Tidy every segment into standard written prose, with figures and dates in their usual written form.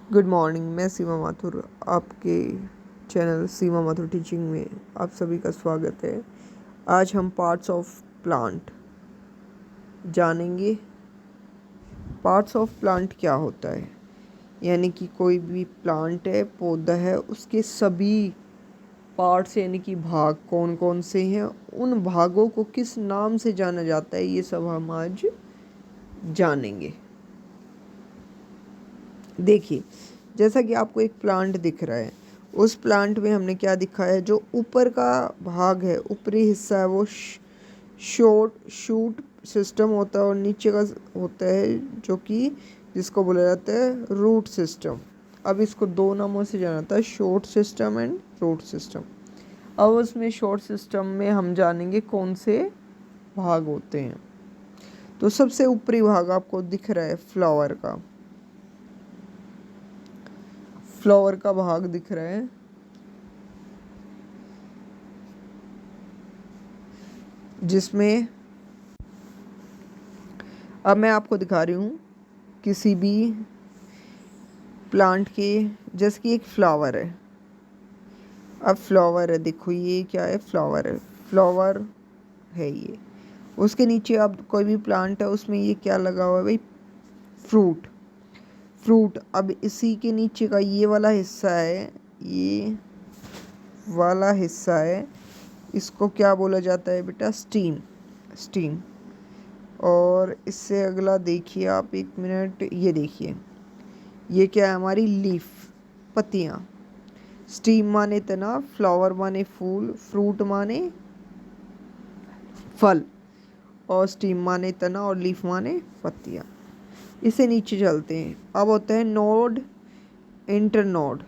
Good morning. मैं सीमा माथुर, आपके channel सीमा Mathur teaching में आप सभी का स्वागत है। आज हम पार्ट्स ऑफ प्लांट जानेंगे। पार्ट्स ऑफ प्लांट क्या होता है, यानी कि कोई भी प्लांट है, पौधा है, उसके सभी पार्ट्स यानी कि भाग कौन कौन से हैं, उन भागों को किस नाम से जाना जाता है, ये सब हम आज जानेंगे। देखिए, जैसा कि आपको एक प्लांट दिख रहा है, उस प्लांट में हमने क्या दिखा है, जो ऊपर का भाग है, ऊपरी हिस्सा है, वो शॉर्ट शूट सिस्टम होता है और नीचे का होता है जो कि जिसको बोला जाता है रूट सिस्टम। अब इसको दो नामों से जाना जाता है, short system and root system. अब उसमें शॉर्ट सिस्टम में हम जानेंगे कौन से भाग होते हैं। तो सबसे ऊपरी भाग आपको दिख रहा है फ्लावर का भाग दिख रहा है, जिसमें अब मैं आपको दिखा रही हूँ किसी भी प्लांट के, जैसे कि एक फ्लावर है। अब फ्लावर है, देखो ये क्या है, फ्लावर है, फ्लावर है ये। उसके नीचे अब कोई भी प्लांट है, उसमें ये क्या लगा हुआ है भाई, फ्रूट। फ्रूट अब इसी के नीचे का ये वाला हिस्सा है, ये वाला हिस्सा है, इसको क्या बोला जाता है बेटा, स्टीम। स्टीम। और इससे अगला देखिए आप, एक मिनट, ये देखिए, ये क्या है, हमारी लीफ, पत्तियाँ। स्टीम माने तना, फ्लावर माने फूल, फ्रूट माने फल, और स्टीम माने तना और लीफ माने पत्तियाँ। इसे नीचे चलते हैं। अब होता है नोड, इंटरनोड,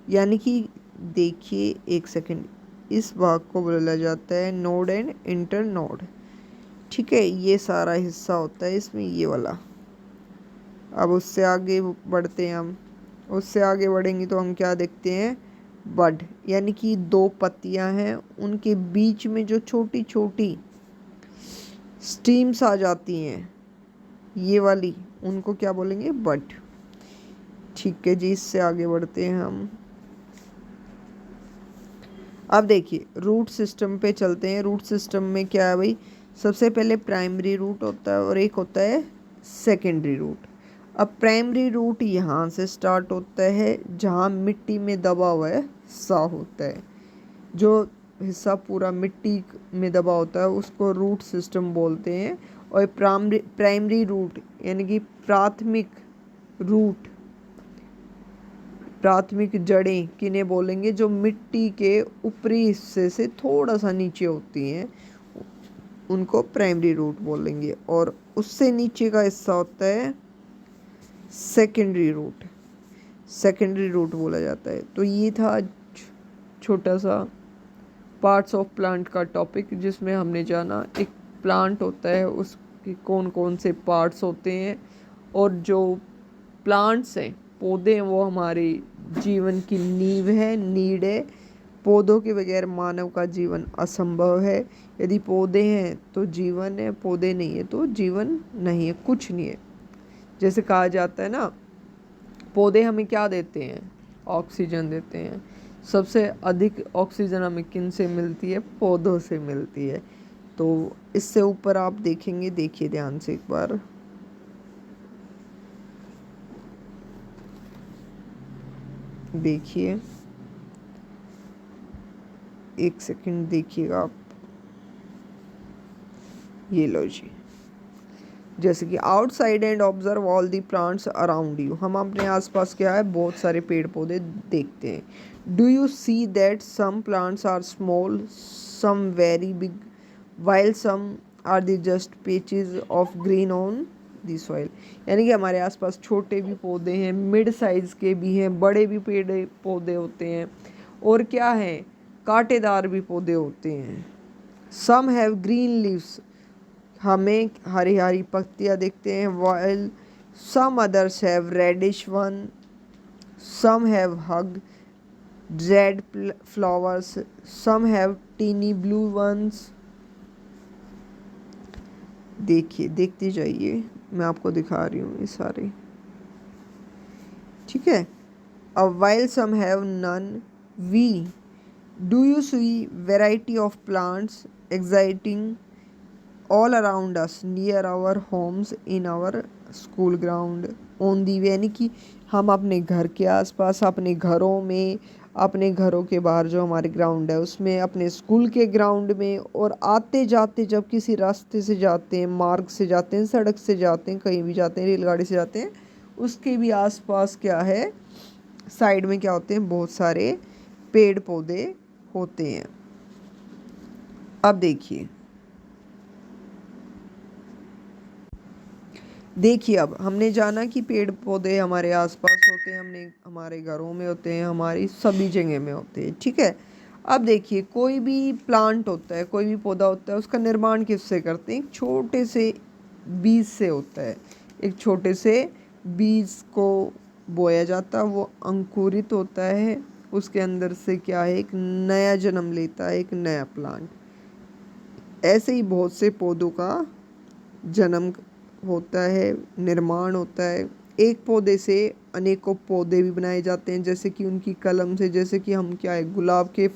यानी कि देखिए एक सेकंड, इस भाग को बोला जाता है नोड एंड इंटरनोड। ठीक है, ये सारा हिस्सा होता है इसमें, ये वाला। अब उससे आगे बढ़ते हैं हम। उससे आगे बढ़ेंगे तो हम क्या देखते हैं, बड, यानी कि दो पत्तियां हैं, उनके बीच में जो छोटी छोटी स्टीम्स आ जाती हैं, ये वाली, उनको क्या बोलेंगे, बड। ठीक है जी, इससे आगे बढ़ते हैं हम। अब देखिए रूट सिस्टम पे चलते हैं। रूट सिस्टम में क्या है भाई, सबसे पहले प्राइमरी रूट होता है और एक होता है सेकेंडरी रूट। अब प्राइमरी रूट यहाँ से स्टार्ट होता है, जहाँ मिट्टी में दबा हुआ है सा होता है, जो हिस्सा पूरा मिट्टी में दबा होता है उसको रूट सिस्टम बोलते हैं। और प्राइमरी रूट यानी कि प्राथमिक रूट, प्राथमिक जड़ें किन्हें बोलेंगे, जो मिट्टी के ऊपरी हिस्से से थोड़ा सा नीचे होती हैं, उनको प्राइमरी रूट बोलेंगे। और उससे नीचे का हिस्सा होता है सेकेंडरी रूट, सेकेंडरी रूट बोला जाता है। तो ये था छोटा सा पार्ट्स ऑफ प्लांट का टॉपिक, जिसमें हमने जाना एक प्लांट होता है, उसके कौन कौन से पार्ट्स होते हैं, और जो प्लांट्स हैं, पौधे हैं, वो हमारे जीवन की नींव है, नीड है। पौधों के बगैर मानव का जीवन असंभव है। यदि पौधे हैं तो जीवन है, पौधे नहीं है तो जीवन नहीं है, कुछ नहीं है। जैसे कहा जाता है ना, पौधे हमें क्या देते हैं, ऑक्सीजन देते हैं। सबसे अधिक ऑक्सीजन हमें किन से मिलती है, पौधों से मिलती है। तो इससे ऊपर आप देखेंगे, देखिए ध्यान से एक बार, देखिए एक सेकंड देखिएगा आप, ये लो जी, जैसे कि outside and observe all the plants around you. हम अपने आसपास क्या है, बहुत सारे पेड़ पौधे देखते हैं। Do you see that some plants are small, some very big, while some are the just patches of green on the soil. यानी कि हमारे आसपास छोटे भी पौधे हैं, मिड साइज़ के भी हैं, बड़े भी पेड़ पौधे होते हैं, और क्या है, कांटेदार भी पौधे होते हैं। सम हैव ग्रीन लीव्स, हमें हरी हरी पत्तियाँ दिखते हैं, while some others have reddish one, some have huge red flowers, some have tiny blue ones. देखिए, देखते जाइए, मैं आपको दिखा रही हूँ ये सारे। ठीक है। while some have none, we do you see variety of plants exciting all around us near our homes in our school ground on the way, यानी कि हम अपने घर के आसपास, अपने घरों में, अपने घरों के बाहर जो हमारे ग्राउंड है उसमें, अपने स्कूल के ग्राउंड में, और आते जाते जब किसी रास्ते से जाते हैं, मार्ग से जाते हैं, सड़क से जाते हैं, कहीं भी जाते हैं, रेलगाड़ी से जाते हैं, उसके भी आसपास क्या है, साइड में क्या होते हैं, बहुत सारे पेड़ पौधे होते हैं। अब देखिए अब हमने जाना कि पेड़ पौधे हमारे आसपास होते हैं, हमने हमारे घरों में होते हैं, हमारी सभी जगह में होते हैं, ठीक है। अब देखिए कोई भी प्लांट होता है, कोई भी पौधा होता है, उसका निर्माण किससे करते हैं, एक छोटे से बीज से होता है। एक छोटे से बीज को बोया जाता है, वो अंकुरित होता है, उसके अंदर से क्या है, एक नया जन्म लेता है, एक नया प्लांट। ऐसे ही बहुत से पौधों का जन्म होता है, निर्माण होता है। एक पौधे से अनेकों पौधे भी बनाए जाते हैं, जैसे कि उनकी कलम से, जैसे कि हम क्या है, गुलाब के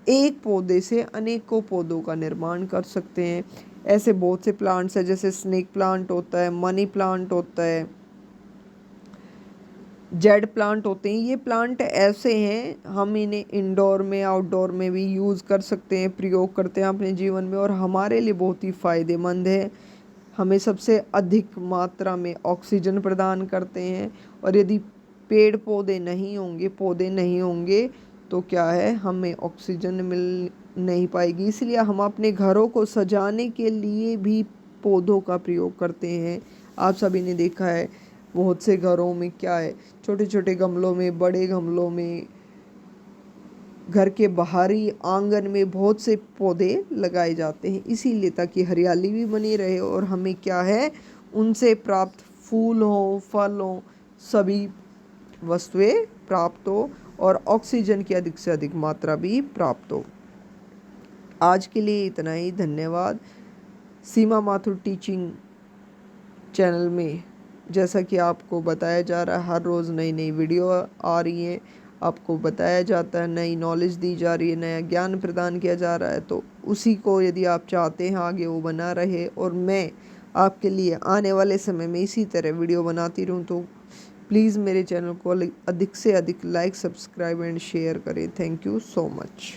एक पौधे से अनेकों पौधों का निर्माण कर सकते हैं। ऐसे बहुत से प्लांट्स हैं, जैसे स्नेक प्लांट होता है, मनी प्लांट होता है, जेड प्लांट होते हैं। ये प्लांट ऐसे हैं, हम इन्हें इंडोर में, आउटडोर में भी यूज़ कर सकते हैं, प्रयोग करते हैं अपने जीवन में, और हमारे लिए बहुत ही फ़ायदेमंद है। हमें सबसे अधिक मात्रा में ऑक्सीजन प्रदान करते हैं, और यदि पेड़ पौधे नहीं होंगे तो क्या है, हमें ऑक्सीजन मिल नहीं पाएगी। इसलिए हम अपने घरों को सजाने के लिए भी पौधों का प्रयोग करते हैं। आप सभी ने देखा है बहुत से घरों में क्या है, छोटे छोटे गमलों में, बड़े गमलों में, घर के बाहरी आंगन में बहुत से पौधे लगाए जाते हैं, इसीलिए ताकि हरियाली भी बनी रहे और हमें क्या है, उनसे प्राप्त फूल हो, फल हो, सभी वस्तुएं प्राप्त हो, और ऑक्सीजन की अधिक से अधिक मात्रा भी प्राप्त हो। आज के लिए इतना ही, धन्यवाद। सीमा माथुर टीचिंग चैनल में जैसा कि आपको बताया जा रहा है, हर रोज़ नई नई वीडियो आ रही है, आपको बताया जाता है, नई नॉलेज दी जा रही है, नया ज्ञान प्रदान किया जा रहा है। तो उसी को यदि आप चाहते हैं आगे वो बना रहे, और मैं आपके लिए आने वाले समय में इसी तरह वीडियो बनाती रहूं, तो प्लीज़ मेरे चैनल को अधिक से अधिक लाइक, सब्सक्राइब एंड शेयर करें। Thank you so much.